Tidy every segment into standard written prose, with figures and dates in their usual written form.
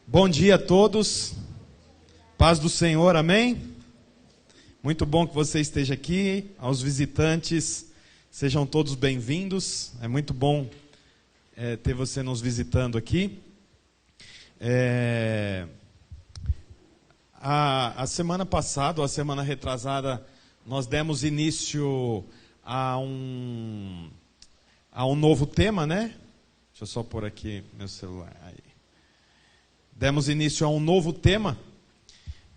Bom dia a todos, paz do Senhor, amém? Muito bom que você esteja aqui, aos visitantes, sejam todos bem-vindos, é muito bom ter você nos visitando aqui. A semana passada, ou a semana retrasada, nós demos início a um novo tema, né? Deixa eu só pôr aqui meu celular, aí. Demos início a um novo tema,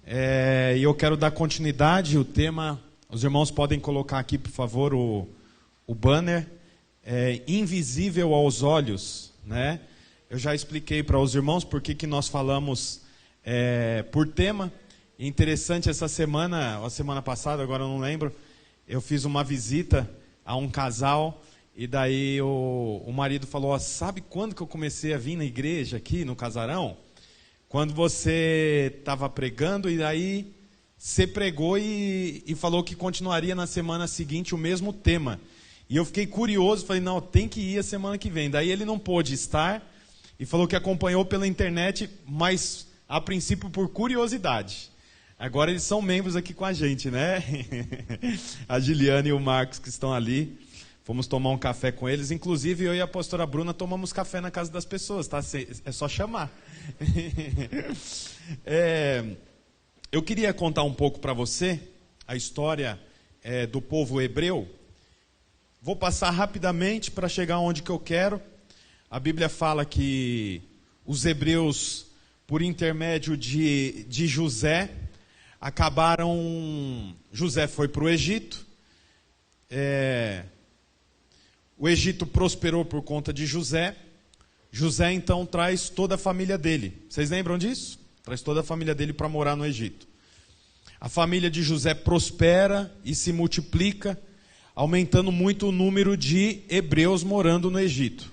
e eu quero dar continuidade. O tema, os irmãos podem colocar aqui, por favor, o banner, invisível aos olhos, né? Eu já expliquei para os irmãos por que nós falamos por tema. Interessante, essa semana, ou a semana passada, agora eu não lembro, eu fiz uma visita a um casal, e daí o marido falou: sabe quando que eu comecei a vir na igreja aqui, no casarão? Quando você estava pregando, e aí você pregou e falou que continuaria na semana seguinte o mesmo tema. E eu fiquei curioso, falei, não, tem que ir a semana que vem. Daí ele não pôde estar e falou que acompanhou pela internet, mas a princípio por curiosidade. Agora eles são membros aqui com a gente, né? A Giliane e o Marcos que estão ali. Fomos tomar um café com eles. Inclusive, eu e a pastora Bruna tomamos café na casa das pessoas, tá? É só chamar. Eu queria contar um pouco para você a história do povo hebreu. Vou passar rapidamente para chegar onde que eu quero. A Bíblia fala que os hebreus, por intermédio de José, acabaram... José foi para o Egito. O Egito prosperou por conta de José. José, então, traz toda a família dele. Vocês lembram disso? Traz toda a família dele para morar no Egito. A família de José prospera e se multiplica, aumentando muito o número de hebreus morando no Egito.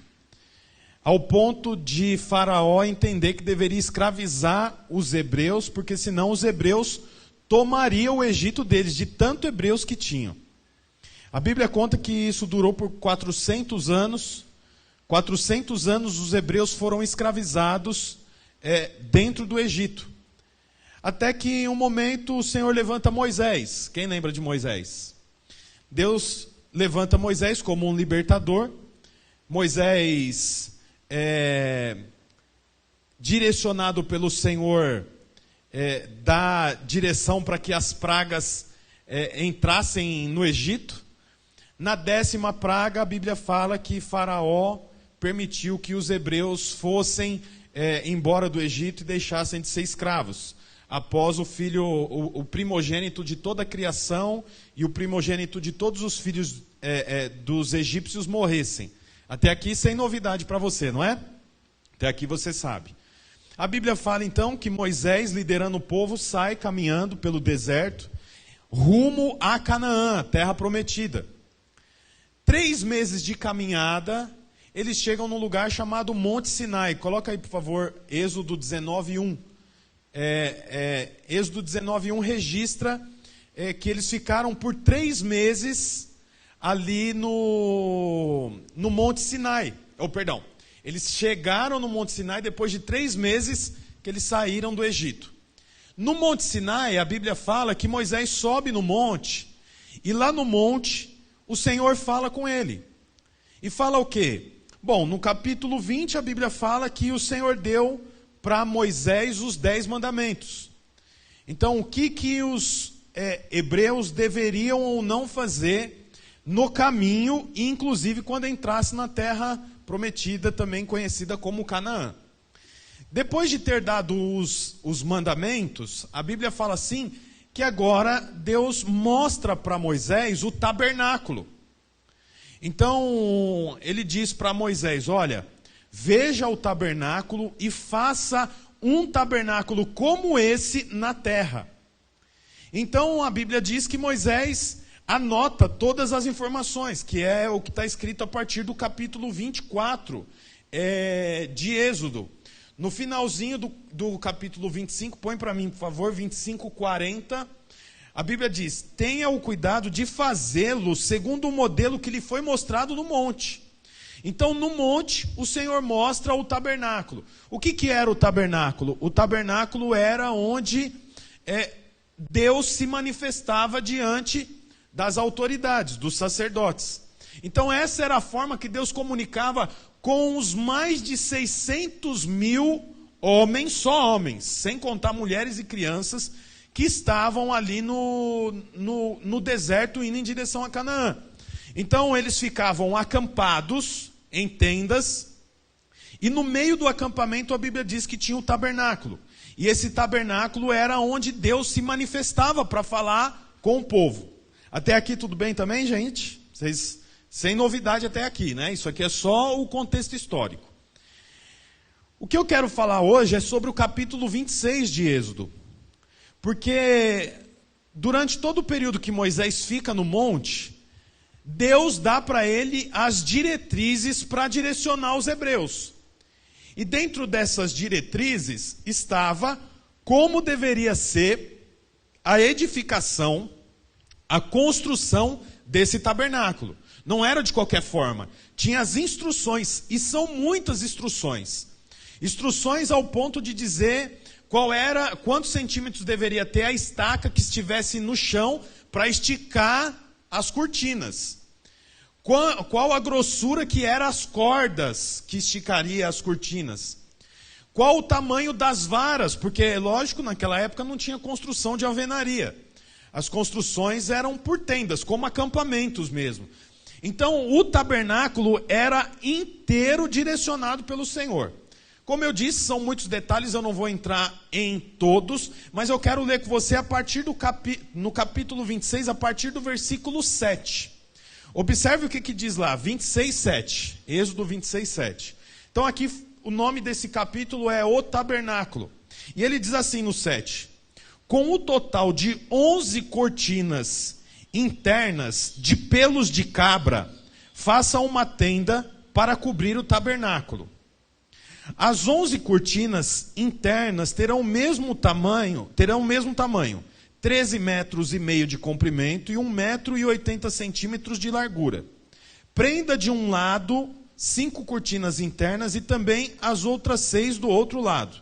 Ao ponto de Faraó entender que deveria escravizar os hebreus, porque senão os hebreus tomariam o Egito deles, de tanto hebreus que tinham. A Bíblia conta que isso durou por 400 anos. 400 anos os hebreus foram escravizados dentro do Egito. Até que em um momento o Senhor levanta Moisés. Quem lembra de Moisés? Deus levanta Moisés como um libertador. Moisés, direcionado pelo Senhor, dá direção para que as pragas entrassem no Egito. Na 10ª praga, a Bíblia fala que Faraó permitiu que os hebreus fossem embora do Egito e deixassem de ser escravos. Após o primogênito de toda a criação e o primogênito de todos os filhos dos egípcios morressem. Até aqui sem novidade para você, não é? Até aqui você sabe. A Bíblia fala então que Moisés, liderando o povo, sai caminhando pelo deserto, rumo a Canaã, a terra prometida. 3 meses de caminhada, eles chegam num lugar chamado Monte Sinai. Coloca aí, por favor, Êxodo 19:1. Êxodo 19:1 registra que eles ficaram por 3 meses ali no Monte Sinai. Eles chegaram no Monte Sinai depois de 3 meses que eles saíram do Egito. No Monte Sinai, a Bíblia fala que Moisés sobe no monte, e lá no monte o Senhor fala com ele. E fala o quê? Bom, no capítulo 20 a Bíblia fala que o Senhor deu para Moisés os 10 mandamentos. Então, o que os hebreus deveriam ou não fazer no caminho, inclusive quando entrasse na terra prometida, também conhecida como Canaã. Depois de ter dado os mandamentos, a Bíblia fala assim, que agora Deus mostra para Moisés o tabernáculo. Então, ele diz para Moisés, olha, veja o tabernáculo e faça um tabernáculo como esse na terra. Então, a Bíblia diz que Moisés anota todas as informações, que é o que está escrito a partir do capítulo 24 de Êxodo. No finalzinho do capítulo 25, põe para mim, por favor, 25:40, a Bíblia diz, tenha o cuidado de fazê-lo segundo o modelo que lhe foi mostrado no monte. Então, no monte, o Senhor mostra o tabernáculo. O que era o tabernáculo? O tabernáculo era onde Deus se manifestava diante das autoridades, dos sacerdotes. Então, essa era a forma que Deus comunicava com os mais de 600 mil homens, só homens, sem contar mulheres e crianças, que estavam ali no deserto indo em direção a Canaã. Então, eles ficavam acampados em tendas, e no meio do acampamento a Bíblia diz que tinha o tabernáculo. E esse tabernáculo era onde Deus se manifestava para falar com o povo. Até aqui tudo bem também, gente? Vocês, sem novidade até aqui, né? Isso aqui é só o contexto histórico. O que eu quero falar hoje é sobre o capítulo 26 de Êxodo. Porque durante todo o período que Moisés fica no monte, Deus dá para ele as diretrizes para direcionar os hebreus. E dentro dessas diretrizes estava como deveria ser a edificação, a construção desse tabernáculo. Não era de qualquer forma. Tinha as instruções, e são muitas instruções. Instruções ao ponto de dizer quantos centímetros deveria ter a estaca que estivesse no chão para esticar as cortinas. Qual a grossura que eram as cordas que esticaria as cortinas. Qual o tamanho das varas, porque, lógico, naquela época não tinha construção de alvenaria. As construções eram por tendas, como acampamentos mesmo. Então, o tabernáculo era inteiro direcionado pelo Senhor. Como eu disse, são muitos detalhes, eu não vou entrar em todos, mas eu quero ler com você a partir no capítulo 26, a partir do versículo 7. Observe o que diz lá, 26, 7. Êxodo 26, 7. Então aqui o nome desse capítulo é O Tabernáculo. E ele diz assim no 7. Com o total de 11 cortinas internas de pelos de cabra, faça uma tenda para cobrir o tabernáculo. As 11 cortinas internas terão o mesmo tamanho, 13,5 metros de comprimento e 1,80 m de largura. Prenda de um lado 5 cortinas internas e também as outras 6 do outro lado.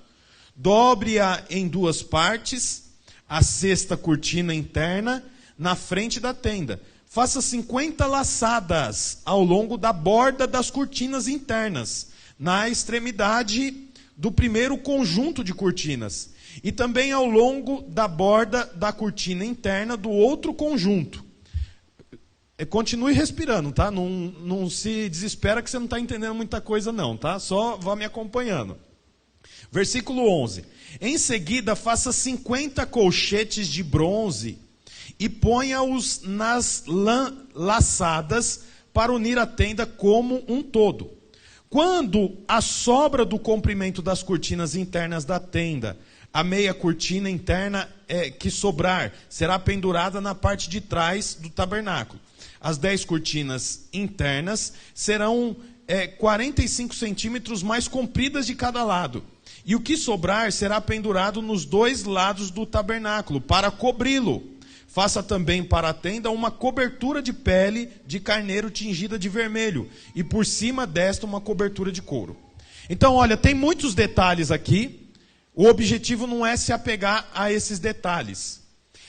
Dobre-a em 2 partes, a 6ª cortina interna na frente da tenda. Faça 50 laçadas ao longo da borda das cortinas internas, na extremidade do primeiro conjunto de cortinas, e também ao longo da borda da cortina interna do outro conjunto. Continue respirando, tá? Não se desespera que você não está entendendo muita coisa não, tá? Só vá me acompanhando. Versículo 11. Em seguida, faça 50 colchetes de bronze e ponha-os nas laçadas para unir a tenda como um todo. Quando a sobra do comprimento das cortinas internas da tenda, a meia cortina interna que sobrar, será pendurada na parte de trás do tabernáculo. As 10 cortinas internas serão 45 centímetros mais compridas de cada lado. E o que sobrar será pendurado nos 2 lados do tabernáculo, para cobri-lo. Faça também para a tenda uma cobertura de pele de carneiro tingida de vermelho, e por cima desta uma cobertura de couro. Então, olha, tem muitos detalhes aqui. O objetivo não é se apegar a esses detalhes.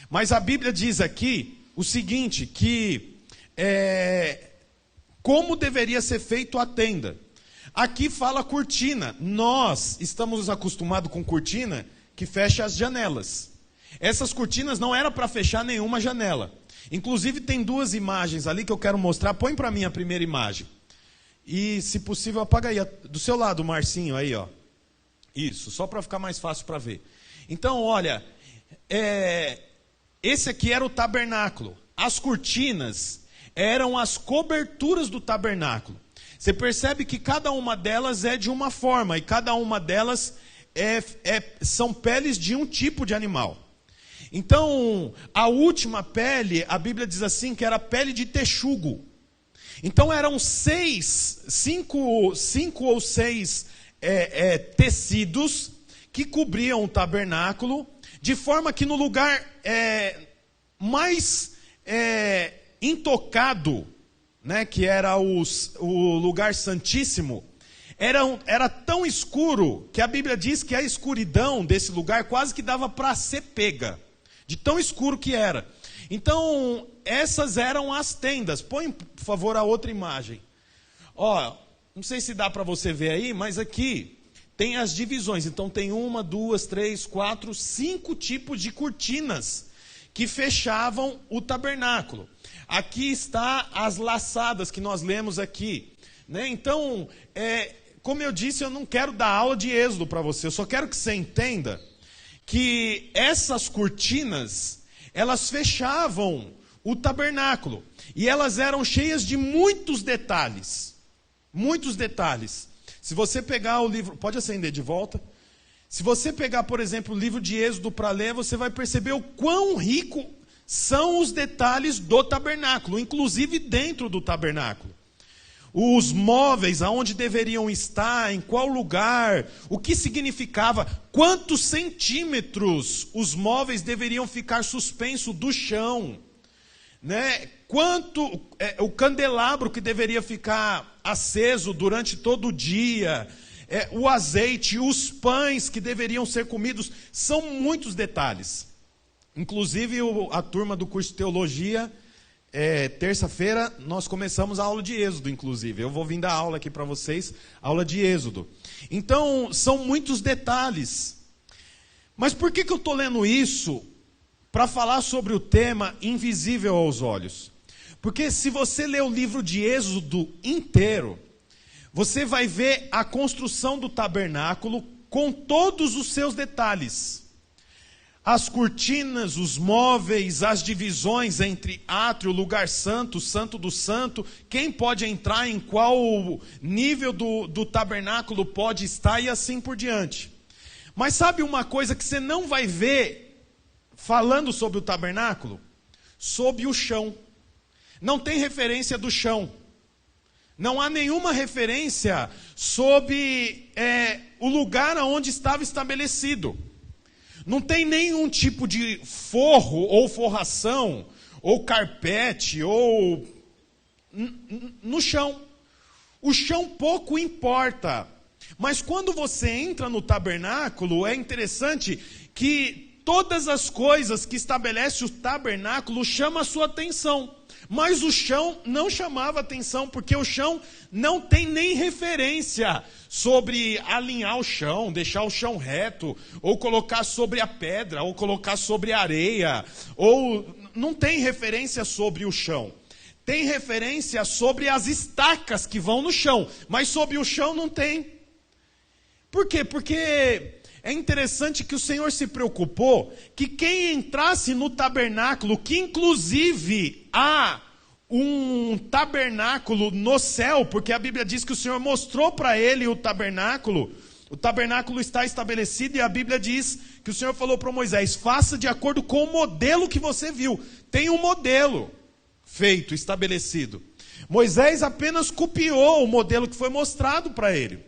Mas a Bíblia diz aqui o seguinte, que como deveria ser feito a tenda. Aqui fala cortina. Nós estamos acostumados com cortina que fecha as janelas. Essas cortinas não eram para fechar nenhuma janela. Inclusive tem 2 imagens ali que eu quero mostrar. Põe para mim a primeira imagem. E, se possível, apaga aí. Do seu lado, o Marcinho, aí, ó. Isso, só para ficar mais fácil para ver. Então, olha, esse aqui era o tabernáculo. As cortinas eram as coberturas do tabernáculo. Você percebe que cada uma delas é de uma forma, e cada uma delas são peles de um tipo de animal. Então, a última pele, a Bíblia diz assim, que era a pele de texugo. Então, eram 5 ou 6 tecidos que cobriam o tabernáculo, de forma que no lugar mais intocado né, que era o lugar santíssimo, era tão escuro que a Bíblia diz que a escuridão desse lugar quase que dava para ser pega, de tão escuro que era. Então, essas eram as tendas. Põe, por favor, a outra imagem. Ó, não sei se dá para você ver aí, mas aqui tem as divisões. Então, tem 1, 2, 3, 4, 5 tipos de cortinas que fechavam o tabernáculo. Aqui está as laçadas que nós lemos aqui, né? Então, como eu disse, eu não quero dar aula de Êxodo para você. Eu só quero que você entenda que essas cortinas, elas fechavam o tabernáculo. E elas eram cheias de muitos detalhes. Muitos detalhes. Se você pegar o livro... Pode acender de volta. Se você pegar, por exemplo, o livro de Êxodo para ler, você vai perceber o quão rico são os detalhes do tabernáculo, inclusive dentro do tabernáculo. Os móveis, aonde deveriam estar, em qual lugar, o que significava, quantos centímetros os móveis deveriam ficar suspensos do chão, né? Quanto o candelabro que deveria ficar aceso durante todo o dia, o azeite, os pães que deveriam ser comidos, são muitos detalhes. Inclusive a turma do curso de teologia, terça-feira nós começamos a aula de Êxodo, inclusive. Eu vou vir dar aula aqui para vocês, aula de Êxodo. Então, são muitos detalhes. Mas por que eu estou lendo isso? Para falar sobre o tema invisível aos olhos. Porque se você ler o livro de Êxodo inteiro, você vai ver a construção do tabernáculo com todos os seus detalhes. As cortinas, os móveis, as divisões entre átrio, lugar santo, santo do santo, quem pode entrar em qual nível do tabernáculo pode estar e assim por diante. Mas sabe uma coisa que você não vai ver falando sobre o tabernáculo? Sobre o chão. Não tem referência do chão. Não há nenhuma referência sobre o lugar onde estava estabelecido. Não tem nenhum tipo de forro, ou forração, ou carpete, ou no chão. O chão pouco importa. Mas quando você entra no tabernáculo, é interessante que todas as coisas que estabelece o tabernáculo chamam a sua atenção. Mas o chão não chamava atenção, porque o chão não tem nem referência sobre alinhar o chão, deixar o chão reto, ou colocar sobre a pedra, ou colocar sobre a areia, ou não tem referência sobre o chão. Tem referência sobre as estacas que vão no chão, mas sobre o chão não tem. Por quê? Porque é interessante que o Senhor se preocupou que quem entrasse no tabernáculo, que inclusive há um tabernáculo no céu, porque a Bíblia diz que o Senhor mostrou para ele o tabernáculo está estabelecido e a Bíblia diz que o Senhor falou para Moisés, faça de acordo com o modelo que você viu. Tem um modelo feito, estabelecido. Moisés apenas copiou o modelo que foi mostrado para ele.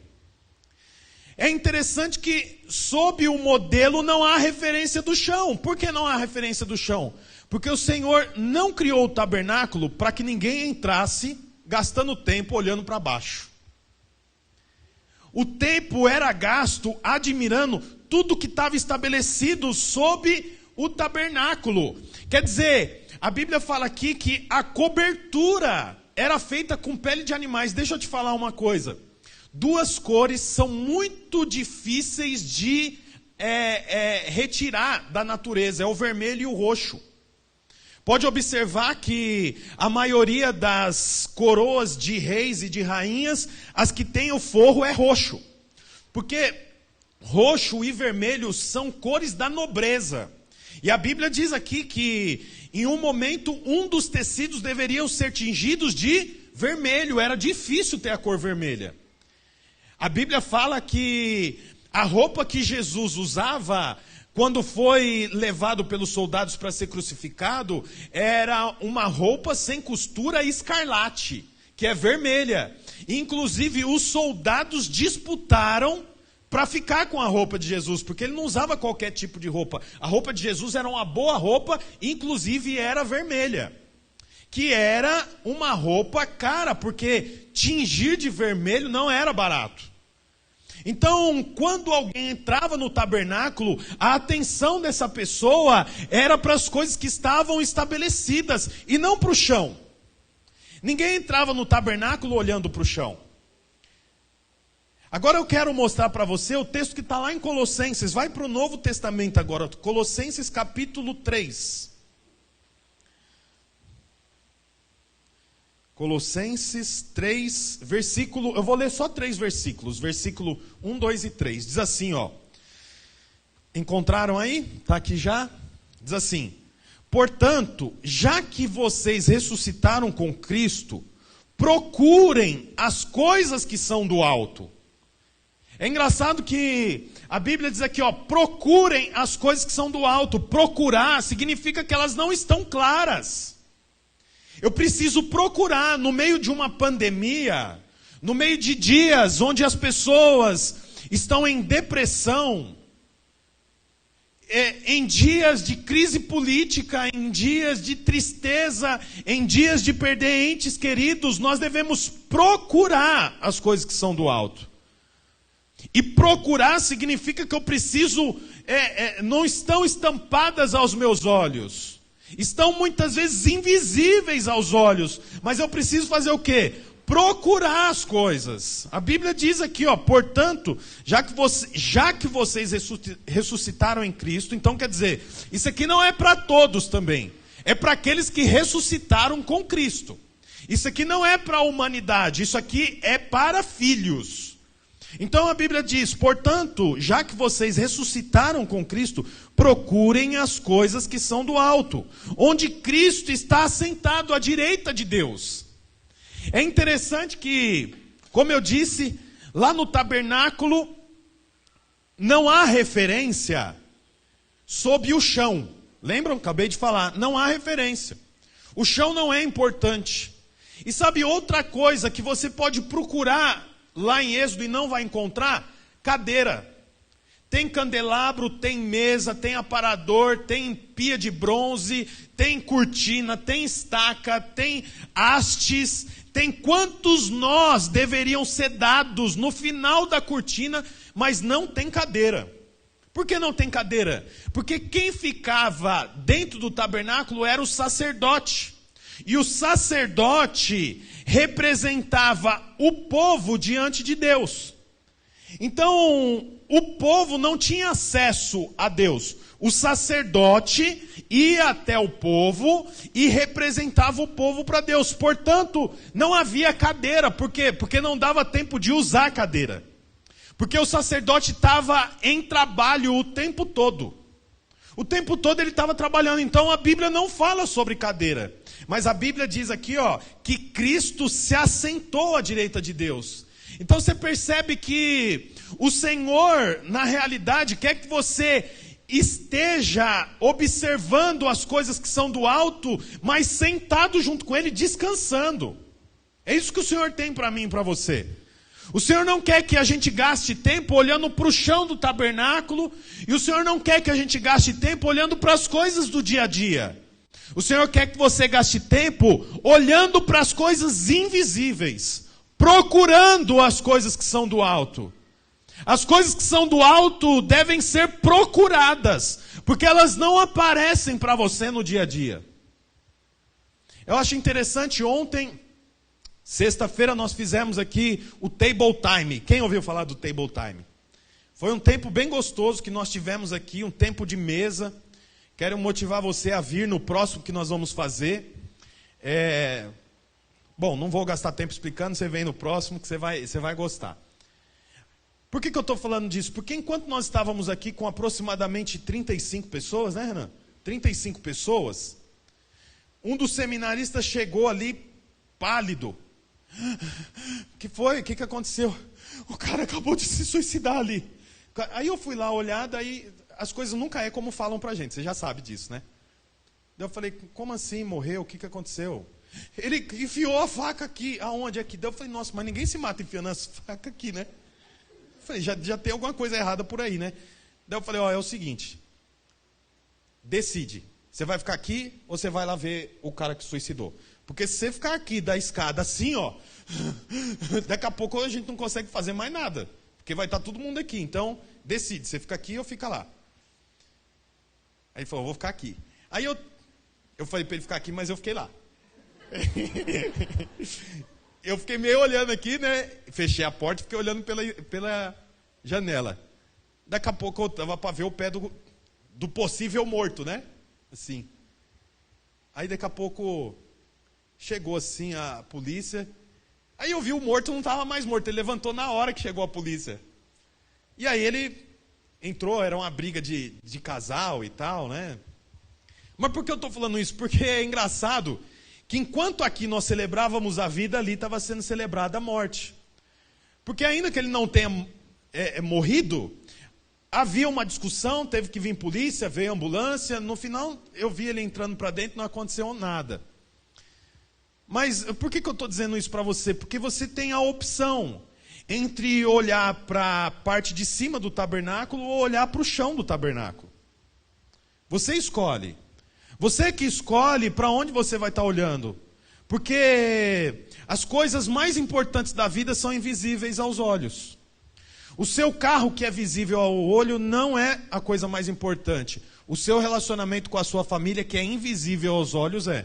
É interessante que sob o modelo não há referência do chão. Por que não há referência do chão? Porque o Senhor não criou o tabernáculo para que ninguém entrasse gastando tempo olhando para baixo. O tempo era gasto admirando tudo que estava estabelecido sob o tabernáculo. Quer dizer, a Bíblia fala aqui que a cobertura era feita com pele de animais. Deixa eu te falar uma coisa. Duas cores são muito difíceis de retirar da natureza, é o vermelho e o roxo. Pode observar que a maioria das coroas de reis e de rainhas, as que têm o forro é roxo. Porque roxo e vermelho são cores da nobreza. E a Bíblia diz aqui que em um momento um dos tecidos deveriam ser tingidos de vermelho, era difícil ter a cor vermelha. A Bíblia fala que a roupa que Jesus usava quando foi levado pelos soldados para ser crucificado, era uma roupa sem costura escarlate, que é vermelha. Inclusive os soldados disputaram para ficar com a roupa de Jesus, porque ele não usava qualquer tipo de roupa. A roupa de Jesus era uma boa roupa, inclusive era vermelha. que era uma roupa cara, porque tingir de vermelho não era barato. Então, quando alguém entrava no tabernáculo, a atenção dessa pessoa era para as coisas que estavam estabelecidas e não para o chão. Ninguém entrava no tabernáculo olhando para o chão. Agora eu quero mostrar para você o texto que está lá em Colossenses. Vai para o Novo Testamento agora, Colossenses capítulo 3. Colossenses 3, versículo, eu vou ler só 3 versículos, versículo 1, 2 e 3. Diz assim, ó. Encontraram aí? Está aqui já? Diz assim: portanto, já que vocês ressuscitaram com Cristo, procurem as coisas que são do alto. É engraçado que a Bíblia diz aqui, ó, procurem as coisas que são do alto. Procurar significa que elas não estão claras. Eu preciso procurar, no meio de uma pandemia, no meio de dias onde as pessoas estão em depressão, em dias de crise política, em dias de tristeza, em dias de perder entes queridos, nós devemos procurar as coisas que são do alto. E procurar significa que eu preciso, não estão estampadas aos meus olhos. Estão muitas vezes invisíveis aos olhos, mas eu preciso fazer o quê? Procurar as coisas. A Bíblia diz aqui, ó, portanto, já que vocês ressuscitaram em Cristo, então quer dizer, isso aqui não é para todos também, é para aqueles que ressuscitaram com Cristo. Isso aqui não é para a humanidade, isso aqui é para filhos. Então a Bíblia diz, portanto, já que vocês ressuscitaram com Cristo, procurem as coisas que são do alto, onde Cristo está assentado à direita de Deus. É interessante que, como eu disse, lá no tabernáculo, não há referência sobre o chão. Lembram? Acabei de falar, não há referência. O chão não é importante. E sabe outra coisa que você pode procurar lá em Êxodo e não vai encontrar? Cadeira. Tem candelabro, tem mesa, tem aparador, tem pia de bronze, tem cortina, tem estaca, tem hastes, tem quantos nós deveriam ser dados no final da cortina, mas não tem cadeira. Por que não tem cadeira? Porque quem ficava dentro do tabernáculo era o sacerdote. E o sacerdote representava o povo diante de Deus. Então, o povo não tinha acesso a Deus. O sacerdote ia até o povo e representava o povo para Deus. Portanto, não havia cadeira. Por quê? Porque não dava tempo de usar a cadeira. Porque o sacerdote estava em trabalho o tempo todo. O tempo todo ele estava trabalhando. Então a Bíblia não fala sobre cadeira. Mas a Bíblia diz aqui, ó, que Cristo se assentou à direita de Deus. Então você percebe que o Senhor, na realidade, quer que você esteja observando as coisas que são do alto, mas sentado junto com Ele, descansando. É isso que o Senhor tem para mim e para você. O Senhor não quer que a gente gaste tempo olhando para o chão do tabernáculo, e o Senhor não quer que a gente gaste tempo olhando para as coisas do dia a dia. O Senhor quer que você gaste tempo olhando para as coisas invisíveis, procurando as coisas que são do alto. As coisas que são do alto devem ser procuradas, porque elas não aparecem para você no dia a dia. Eu acho interessante, ontem, sexta-feira, nós fizemos aqui o Table Time. Quem ouviu falar do Table Time? Foi um tempo bem gostoso que nós tivemos aqui, um tempo de mesa. Quero motivar você a vir no próximo que nós vamos fazer. Bom, não vou gastar tempo explicando, você vem no próximo que você vai gostar. Por que eu estou falando disso? Porque enquanto nós estávamos aqui com aproximadamente 35 pessoas, né, Renan? 35 pessoas, um dos seminaristas chegou ali pálido. O que foi? O que aconteceu? O cara acabou de se suicidar ali. Aí eu fui lá olhar, daí as coisas nunca é como falam pra gente, você já sabe disso, né? Daí eu falei, como assim morreu? O que aconteceu? Ele enfiou a faca aqui. Aonde? Aqui. Daí eu falei, nossa, mas ninguém se mata enfiando as facas aqui, né? Eu falei, já tem alguma coisa errada por aí, né? Daí eu falei, ó, é o seguinte, decide, você vai ficar aqui ou você vai lá ver o cara que suicidou? Porque se você ficar aqui da escada assim, ó, daqui a pouco a gente não consegue fazer mais nada. Porque vai estar todo mundo aqui. Então, decide, você fica aqui ou fica lá. Aí ele falou, vou ficar aqui. Aí eu falei para ele ficar aqui, mas eu fiquei lá. Eu fiquei meio olhando aqui, né? Fechei a porta e fiquei olhando pela janela. Daqui a pouco eu tava para ver o pé do possível morto, né? Assim. Aí daqui a pouco chegou assim a polícia. Aí eu vi o morto, não estava mais morto. Ele levantou na hora que chegou a polícia. E aí ele entrou, era uma briga de casal e tal, né? Mas por que eu estou falando isso? Porque é engraçado que enquanto aqui nós celebrávamos a vida, ali estava sendo celebrada a morte. Porque ainda que ele não tenha morrido, havia uma discussão, teve que vir polícia, veio ambulância. No final, eu vi ele entrando para dentro, não aconteceu nada. Mas por que eu estou dizendo isso para você? Porque você tem a opção entre olhar para a parte de cima do tabernáculo ou olhar para o chão do tabernáculo. Você escolhe. Você que escolhe para onde você vai estar olhando. Porque as coisas mais importantes da vida são invisíveis aos olhos. O seu carro que é visível ao olho não é a coisa mais importante. O seu relacionamento com a sua família que é invisível aos olhos é.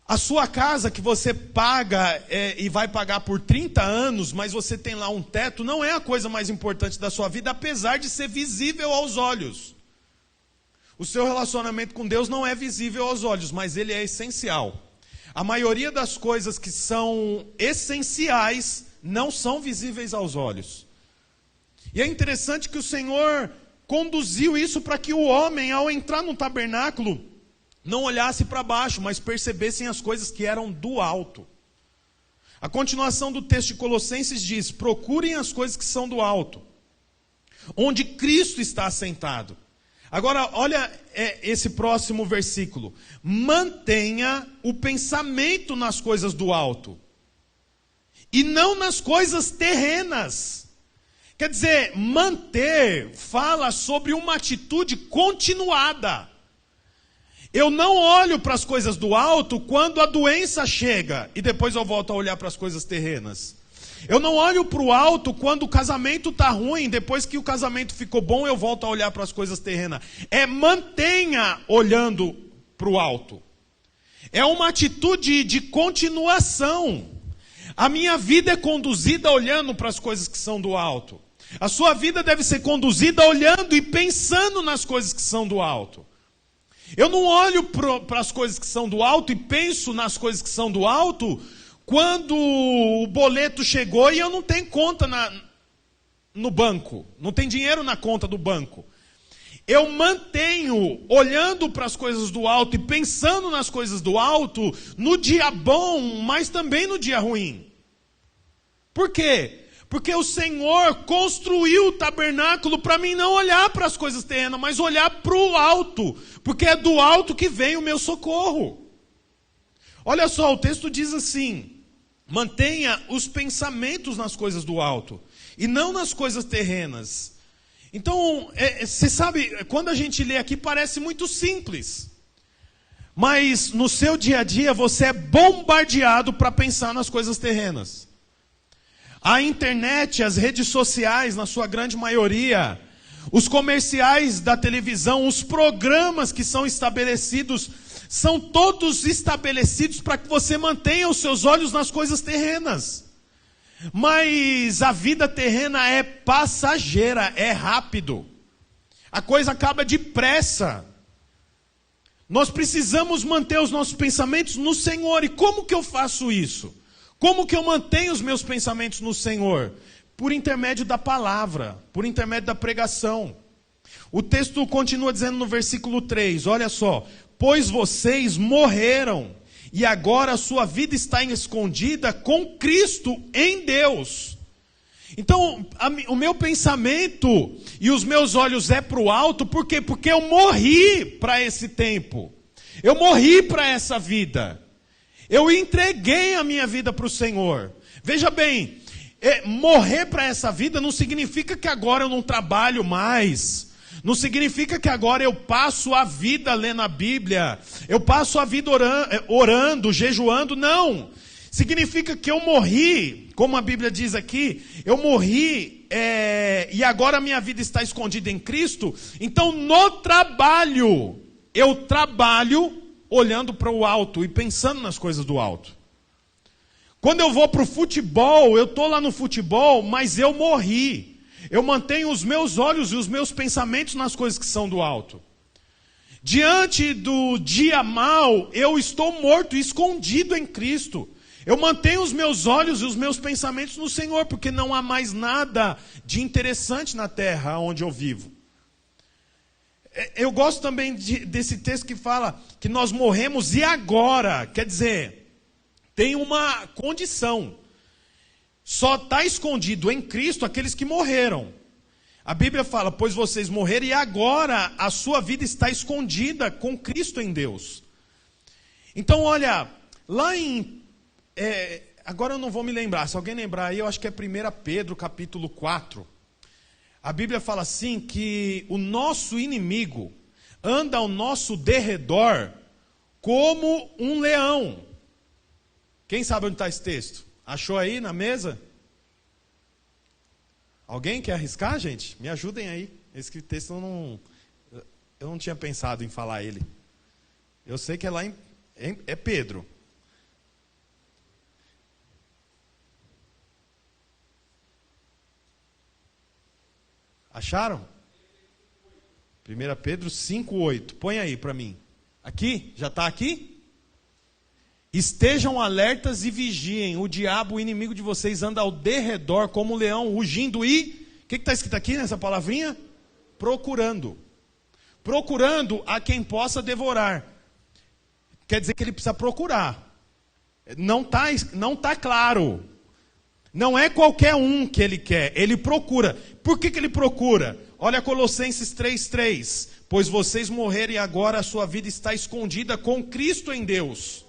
A sua casa que você paga e vai pagar por 30 anos, mas você tem lá um teto, não é a coisa mais importante da sua vida, apesar de ser visível aos olhos. O seu relacionamento com Deus não é visível aos olhos, mas ele é essencial. A maioria das coisas que são essenciais não são visíveis aos olhos. E é interessante que o Senhor conduziu isso para que o homem, ao entrar no tabernáculo, não olhasse para baixo, mas percebessem as coisas que eram do alto. A continuação do texto de Colossenses diz: procurem as coisas que são do alto, onde Cristo está assentado. Agora, olha esse próximo versículo. Mantenha o pensamento nas coisas do alto, e não nas coisas terrenas. Quer dizer, manter fala sobre uma atitude continuada. Eu não olho para as coisas do alto quando a doença chega e depois eu volto a olhar para as coisas terrenas. Eu não olho para o alto quando o casamento está ruim, depois que o casamento ficou bom eu volto a olhar para as coisas terrenas. Mantenha olhando para o alto. É uma atitude de continuação. A minha vida é conduzida olhando para as coisas que são do alto. A sua vida deve ser conduzida olhando e pensando nas coisas que são do alto. Eu não olho para as coisas que são do alto e penso nas coisas que são do alto quando o boleto chegou e eu não tenho conta no banco, não tem dinheiro na conta do banco. Eu mantenho olhando para as coisas do alto e pensando nas coisas do alto no dia bom, mas também no dia ruim. Por quê? Porque o Senhor construiu o tabernáculo para mim não olhar para as coisas terrenas, mas olhar para o alto, porque é do alto que vem o meu socorro. Olha só, o texto diz assim: mantenha os pensamentos nas coisas do alto, e não nas coisas terrenas. Então, você sabe, quando a gente lê aqui parece muito simples, mas no seu dia a dia você é bombardeado para pensar nas coisas terrenas. A internet, as redes sociais, na sua grande maioria, os comerciais da televisão, os programas que são estabelecidos, são todos estabelecidos para que você mantenha os seus olhos nas coisas terrenas. Mas a vida terrena é passageira, é rápido. A coisa acaba depressa. Nós precisamos manter os nossos pensamentos no Senhor. E como que eu faço isso? Como que eu mantenho os meus pensamentos no Senhor? Por intermédio da palavra, por intermédio da pregação. O texto continua dizendo no versículo 3, olha só: pois vocês morreram, e agora a sua vida está escondida com Cristo em Deus. Então, o meu pensamento e os meus olhos é para o alto, por quê? Porque eu morri para esse tempo. Eu morri para essa vida. Eu entreguei a minha vida para o Senhor. Veja bem, morrer para essa vida não significa que agora eu não trabalho mais. Não significa que agora eu passo a vida lendo a Bíblia, eu passo a vida orando, jejuando, não. Significa que eu morri, como a Bíblia diz aqui, eu morri e agora a minha vida está escondida em Cristo. Então no trabalho, eu trabalho olhando para o alto e pensando nas coisas do alto. Quando eu vou para o futebol, eu estou lá no futebol, mas eu morri. Eu mantenho os meus olhos e os meus pensamentos nas coisas que são do alto. Diante do dia mau, eu estou morto e escondido em Cristo. Eu mantenho os meus olhos e os meus pensamentos no Senhor, porque não há mais nada de interessante na terra onde eu vivo. Eu gosto também desse texto que fala que nós morremos e agora, quer dizer, tem uma condição. Só está escondido em Cristo aqueles que morreram. A Bíblia fala, pois vocês morreram e agora a sua vida está escondida com Cristo em Deus. Então olha, lá em... agora eu não vou me lembrar, se alguém lembrar aí, eu acho que é 1 Pedro capítulo 4. A Bíblia fala assim que o nosso inimigo anda ao nosso derredor como um leão. Quem sabe onde está esse texto? Achou aí na mesa? Alguém quer arriscar, gente? Me ajudem aí. Esse texto eu não tinha pensado em falar ele. Eu sei que é lá é Pedro. Acharam? 1 Pedro 5,8. Põe aí para mim. Aqui? Já está aqui? Estejam alertas e vigiem. O diabo, o inimigo de vocês, anda ao derredor como um leão, rugindo e... O que está escrito aqui nessa palavrinha? Procurando. Procurando a quem possa devorar. Quer dizer que ele precisa procurar. Não tá claro. Não é qualquer um que ele quer, ele procura. Por que ele procura? Olha Colossenses 3,3. Pois vocês morreram e agora a sua vida está escondida com Cristo em Deus.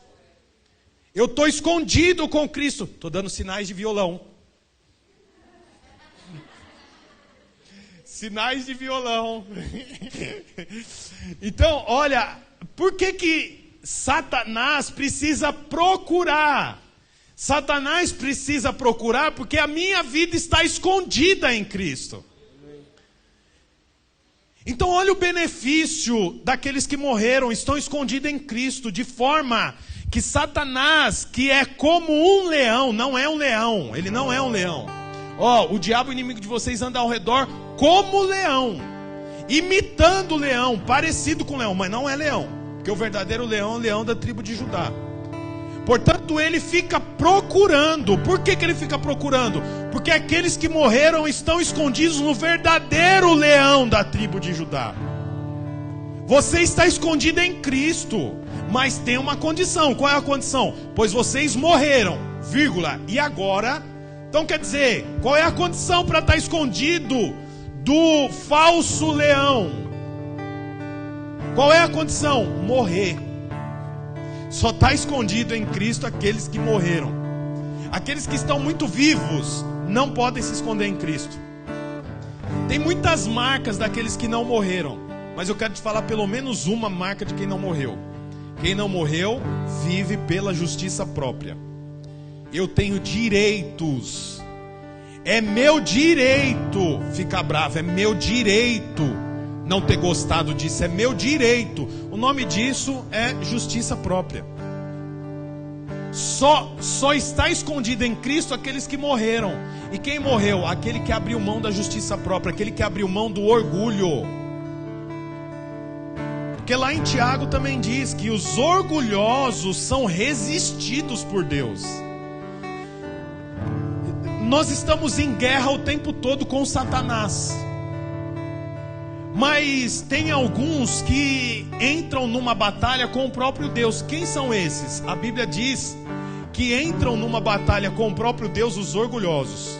Eu estou escondido com Cristo. Estou dando sinais de violão. Sinais de violão. Então, olha, por que Satanás precisa procurar? Satanás precisa procurar porque a minha vida está escondida em Cristo. Então olha o benefício daqueles que morreram, estão escondidos em Cristo, de forma que Satanás, que é como um leão, não é um leão, ele não é um leão. O diabo inimigo de vocês anda ao redor como leão, imitando o leão, parecido com o leão, mas não é leão, porque o verdadeiro leão é o leão da tribo de Judá. Portanto, ele fica procurando. Por que ele fica procurando? Porque aqueles que morreram estão escondidos no verdadeiro leão da tribo de Judá. Você está escondido em Cristo, mas tem uma condição. Qual é a condição? Pois vocês morreram, vírgula, e agora? Então quer dizer, qual é a condição para estar escondido do falso leão? Qual é a condição? Morrer. Só está escondido em Cristo aqueles que morreram. Aqueles que estão muito vivos não podem se esconder em Cristo. Tem muitas marcas daqueles que não morreram, mas eu quero te falar pelo menos uma marca de quem não morreu. Quem não morreu vive pela justiça própria. Eu tenho direitos. É meu direito ficar bravo, é meu direito não ter gostado disso, é meu direito. O nome disso é justiça própria. Só está escondido em Cristo aqueles que morreram. E quem morreu? Aquele que abriu mão da justiça própria, aquele que abriu mão do orgulho. Porque lá em Tiago também diz que os orgulhosos são resistidos por Deus. Nós estamos em guerra o tempo todo com Satanás. Mas tem alguns que entram numa batalha com o próprio Deus. Quem são esses? A Bíblia diz que entram numa batalha com o próprio Deus os orgulhosos.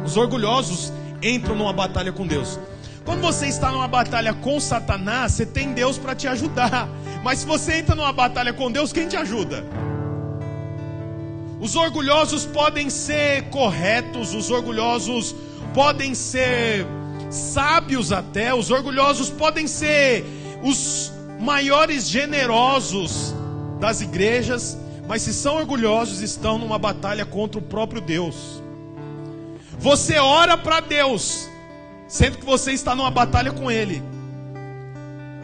Os orgulhosos entram numa batalha com Deus. Quando você está numa batalha com Satanás, você tem Deus para te ajudar. Mas se você entra numa batalha com Deus, quem te ajuda? Os orgulhosos podem ser corretos, os orgulhosos podem ser sábios até. Os orgulhosos podem ser os maiores generosos das igrejas, mas se são orgulhosos, estão numa batalha contra o próprio Deus. Você ora para Deus, sendo que você está numa batalha com Ele.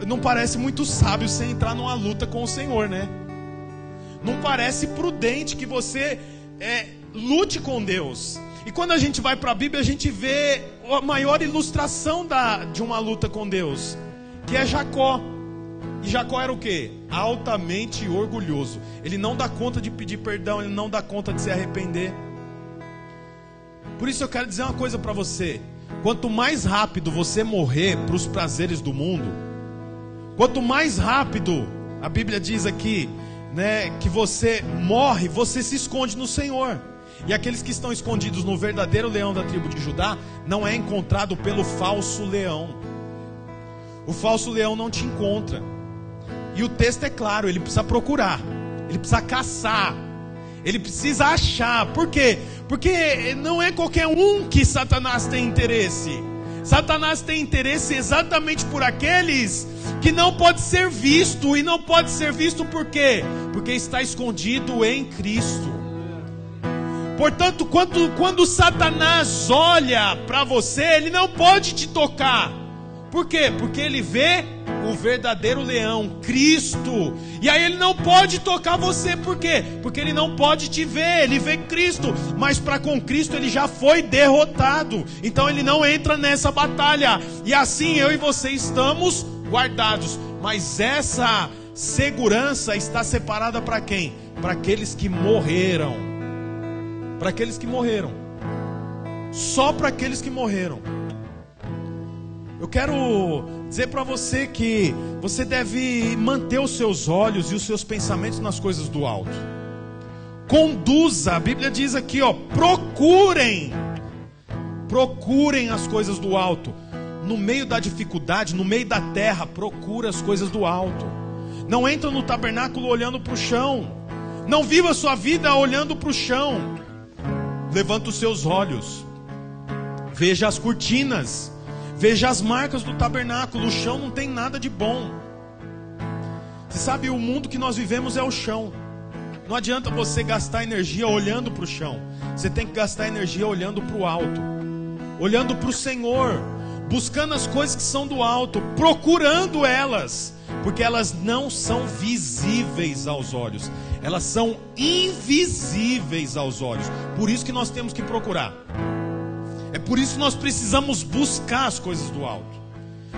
Não parece muito sábio você entrar numa luta com o Senhor, né? Não parece prudente que você lute com Deus. E quando a gente vai para a Bíblia, a gente vê a maior ilustração de uma luta com Deus, que é Jacó. E Jacó era o quê? Altamente orgulhoso. Ele não dá conta de pedir perdão, ele não dá conta de se arrepender. Por isso eu quero dizer uma coisa para você: quanto mais rápido você morrer para os prazeres do mundo, quanto mais rápido, a Bíblia diz aqui, né, que você morre, você se esconde no Senhor. E aqueles que estão escondidos no verdadeiro leão da tribo de Judá não é encontrado pelo falso leão. O falso leão não te encontra. E o texto é claro, ele precisa procurar, ele precisa caçar, ele precisa achar. Por quê? Porque não é qualquer um que Satanás tem interesse. Satanás tem interesse exatamente por aqueles que não pode ser visto. E não pode ser visto por quê? Porque está escondido em Cristo. Portanto, quando Satanás olha para você, ele não pode te tocar. Por quê? Porque ele vê o verdadeiro leão, Cristo. E aí ele não pode tocar você. Por quê? Porque ele não pode te ver, ele vê Cristo. Mas para com Cristo ele já foi derrotado. Então ele não entra nessa batalha. E assim eu e você estamos guardados. Mas essa segurança está separada para quem? Para aqueles que morreram. Para aqueles que morreram. Só para aqueles que morreram. Eu quero dizer para você que você deve manter os seus olhos e os seus pensamentos nas coisas do alto. Conduza, a Bíblia diz aqui, procurem as coisas do alto. No meio da dificuldade, no meio da terra, procura as coisas do alto. Não entra no tabernáculo olhando para o chão. Não viva a sua vida olhando para o chão. Levanta os seus olhos. Veja as cortinas. Veja as marcas do tabernáculo. O chão não tem nada de bom. Você sabe, o mundo que nós vivemos é o chão. Não adianta você gastar energia olhando para o chão. Você tem que gastar energia olhando para o alto, olhando para o Senhor, buscando as coisas que são do alto, procurando elas, porque elas não são visíveis aos olhos, elas são invisíveis aos olhos. Por isso que nós temos que procurar. É por isso que nós precisamos buscar as coisas do alto,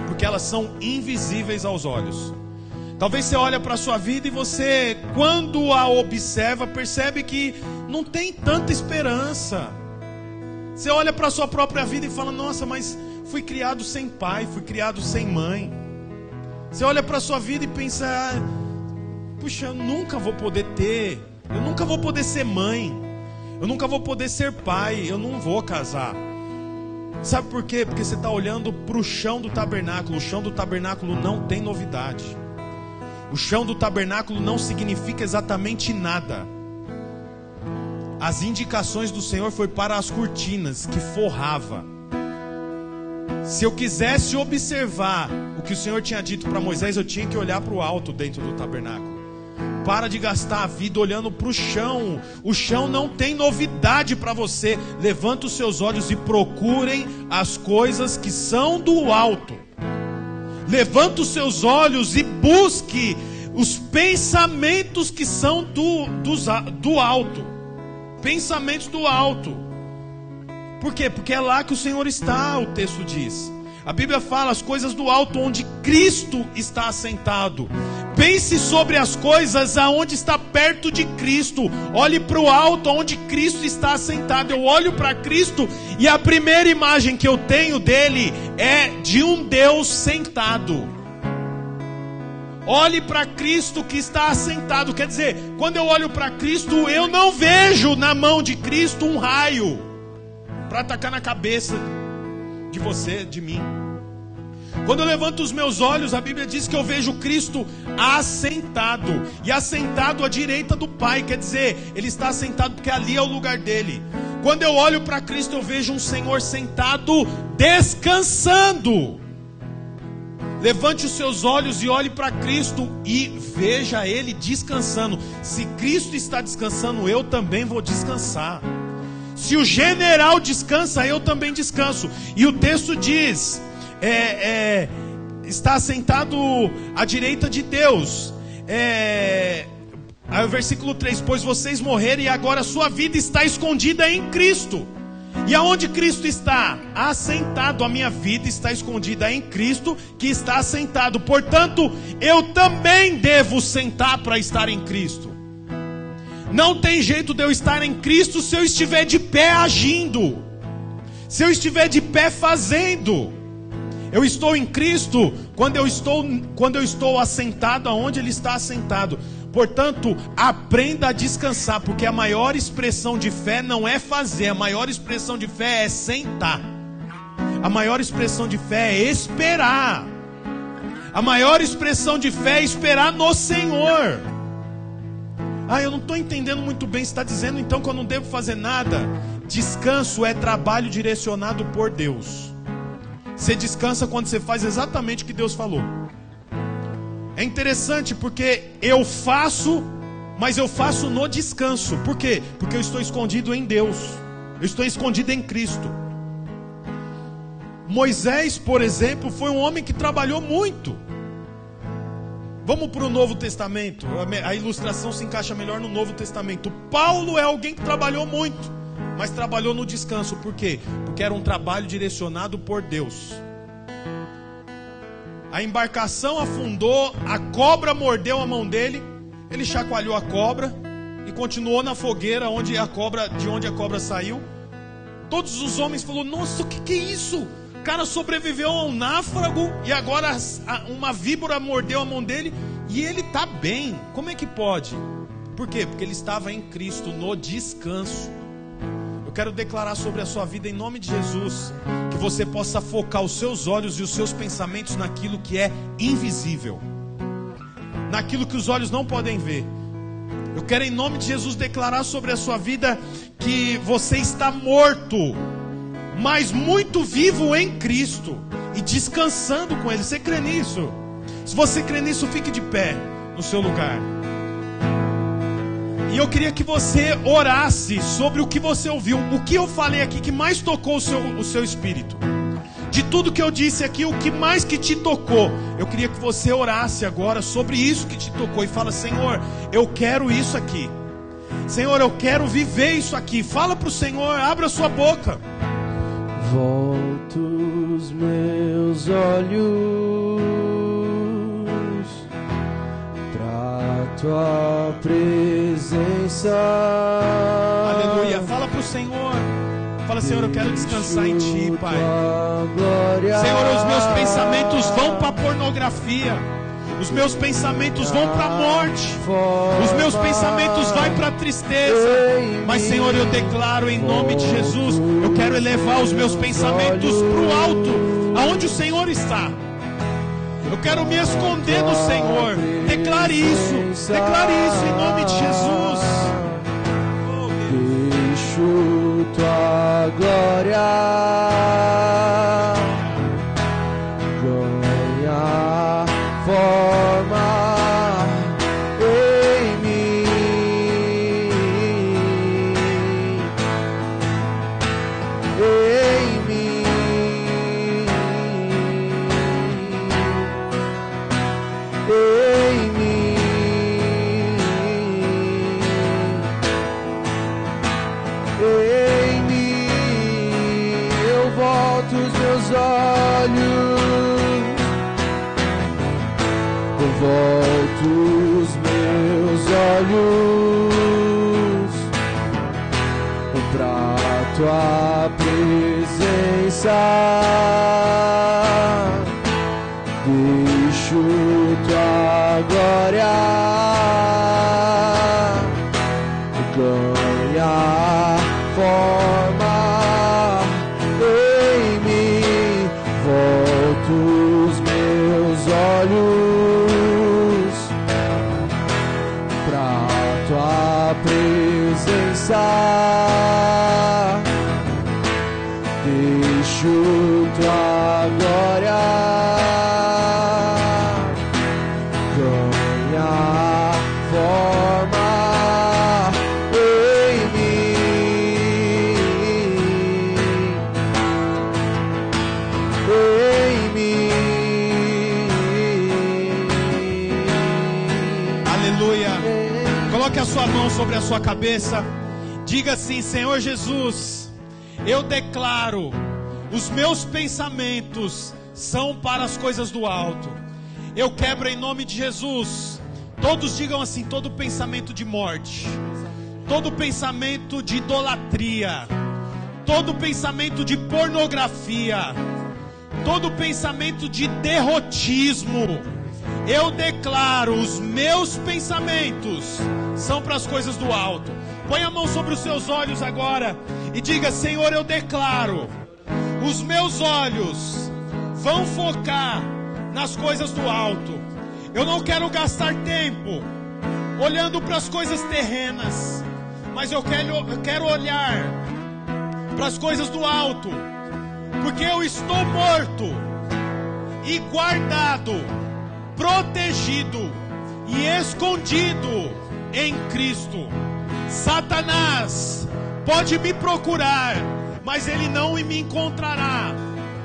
porque elas são invisíveis aos olhos. Talvez você olhe para a sua vida e você, quando a observa, percebe que não tem tanta esperança. Você olha para a sua própria vida e fala: nossa, mas fui criado sem pai, fui criado sem mãe. Você olha para a sua vida e pensa: puxa, eu nunca vou poder ter, eu nunca vou poder ser mãe, eu nunca vou poder ser pai, eu não vou casar. Sabe por quê? Porque você está olhando para o chão do tabernáculo. O chão do tabernáculo não tem novidade. O chão do tabernáculo não significa exatamente nada. As indicações do Senhor foi para as cortinas que forrava. Se eu quisesse observar o que o Senhor tinha dito para Moisés, eu tinha que olhar para o alto dentro do tabernáculo. Para de gastar a vida olhando para o chão. O chão não tem novidade para você. Levanta os seus olhos e procurem as coisas que são do alto. Levanta os seus olhos e busque os pensamentos que são do alto. Pensamentos do alto. Por quê? Porque é lá que o Senhor está, o texto diz. A Bíblia fala as coisas do alto, onde Cristo está assentado. Pense sobre as coisas aonde está perto de Cristo. Olhe para o alto, onde Cristo está assentado. Eu olho para Cristo e a primeira imagem que eu tenho dele é de um Deus sentado. Olhe para Cristo que está assentado. Quer dizer, quando eu olho para Cristo, eu não vejo na mão de Cristo um raio para atacar na cabeça de você, de mim. Quando eu levanto os meus olhos, a Bíblia diz que eu vejo Cristo assentado. E assentado à direita do Pai. Quer dizer, Ele está assentado porque ali é o lugar dele. Quando eu olho para Cristo, eu vejo um Senhor sentado, descansando. Levante os seus olhos e olhe para Cristo e veja Ele descansando. Se Cristo está descansando, eu também vou descansar. Se o general descansa, eu também descanso. E o texto diz, está sentado à direita de Deus. Aí o versículo 3, pois vocês morreram e agora sua vida está escondida em Cristo. E aonde Cristo está? Assentado. A minha vida está escondida em Cristo, que está assentado. Portanto, eu também devo sentar para estar em Cristo. Não tem jeito de eu estar em Cristo se eu estiver de pé agindo, se eu estiver de pé fazendo. Eu estou em Cristo quando eu estou assentado aonde Ele está assentado. Portanto, aprenda a descansar, porque a maior expressão de fé não é fazer, a maior expressão de fé é sentar. A maior expressão de fé é esperar. A maior expressão de fé é esperar no Senhor. Eu não estou entendendo muito bem. Você está dizendo então que eu não devo fazer nada? Descanso é trabalho direcionado por Deus. Você descansa quando você faz exatamente o que Deus falou. É interessante porque eu faço, mas eu faço no descanso. Por quê? Porque eu estou escondido em Deus. Eu estou escondido em Cristo. Moisés, por exemplo, foi um homem que trabalhou muito. Vamos para o Novo Testamento. A ilustração se encaixa melhor no Novo Testamento. Paulo é alguém que trabalhou muito, mas trabalhou no descanso. Por quê? Porque era um trabalho direcionado por Deus. A embarcação afundou, a cobra mordeu a mão dele, ele chacoalhou a cobra e continuou na fogueira de onde a cobra saiu. Todos os homens falaram: nossa, o que é isso? O cara sobreviveu a um náufrago e agora uma víbora mordeu a mão dele e ele está bem. Como é que pode? Por quê? Porque ele estava em Cristo, no descanso. Eu quero declarar sobre a sua vida em nome de Jesus, que você possa focar os seus olhos e os seus pensamentos naquilo que é invisível, naquilo que os olhos não podem ver. Eu quero em nome de Jesus declarar sobre a sua vida que você está morto, mas muito vivo em Cristo e descansando com Ele. Você crê nisso? Se você crê nisso, fique de pé no seu lugar. E eu queria que você orasse sobre o que você ouviu. O que eu falei aqui que mais tocou o seu espírito? De tudo que eu disse aqui, o que mais que te tocou? Eu queria que você orasse agora sobre isso que te tocou. E fala: Senhor, eu quero isso aqui. Senhor, eu quero viver isso aqui. Fala para o Senhor, abra a sua boca. Volto os meus olhos pra tua presença. Aleluia. Fala para o Senhor. Fala: Senhor, eu quero descansar em Ti, Pai. Senhor, os meus pensamentos vão para a pornografia. Os meus pensamentos vão para a morte. Os meus pensamentos vão para a tristeza. Mas, Senhor, eu declaro em nome de Jesus, eu quero elevar os meus pensamentos para o alto, aonde o Senhor está. Eu quero me esconder no Senhor. Declare isso em nome de Jesus. Deixo tua glória ganhar forma em mim, em mim, em mim, em mim. Eu volto os meus olhos, eu volto os meus olhos pra tua presença. Deixo tua glória ganhar forma em mim. Volto os meus olhos pra tua presença. Coloque a sua mão sobre a sua cabeça. Diga assim: Senhor Jesus, eu declaro, os meus pensamentos são para as coisas do alto. Eu quebro em nome de Jesus. Todos digam assim: todo pensamento de morte, todo pensamento de idolatria, todo pensamento de pornografia, todo pensamento de derrotismo. Eu declaro, os meus pensamentos são para as coisas do alto. Põe a mão sobre os seus olhos agora e diga: Senhor, eu declaro, os meus olhos vão focar nas coisas do alto. Eu não quero gastar tempo olhando para as coisas terrenas, mas eu quero olhar para as coisas do alto, porque eu estou morto e guardado, protegido e escondido em Cristo. Satanás pode me procurar, mas ele não me encontrará,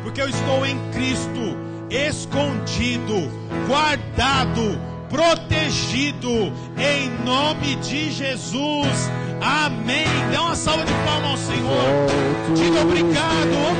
porque eu estou em Cristo, escondido, guardado, protegido, em nome de Jesus. Amém. Dê uma salva de palmas ao Senhor. Diga obrigado.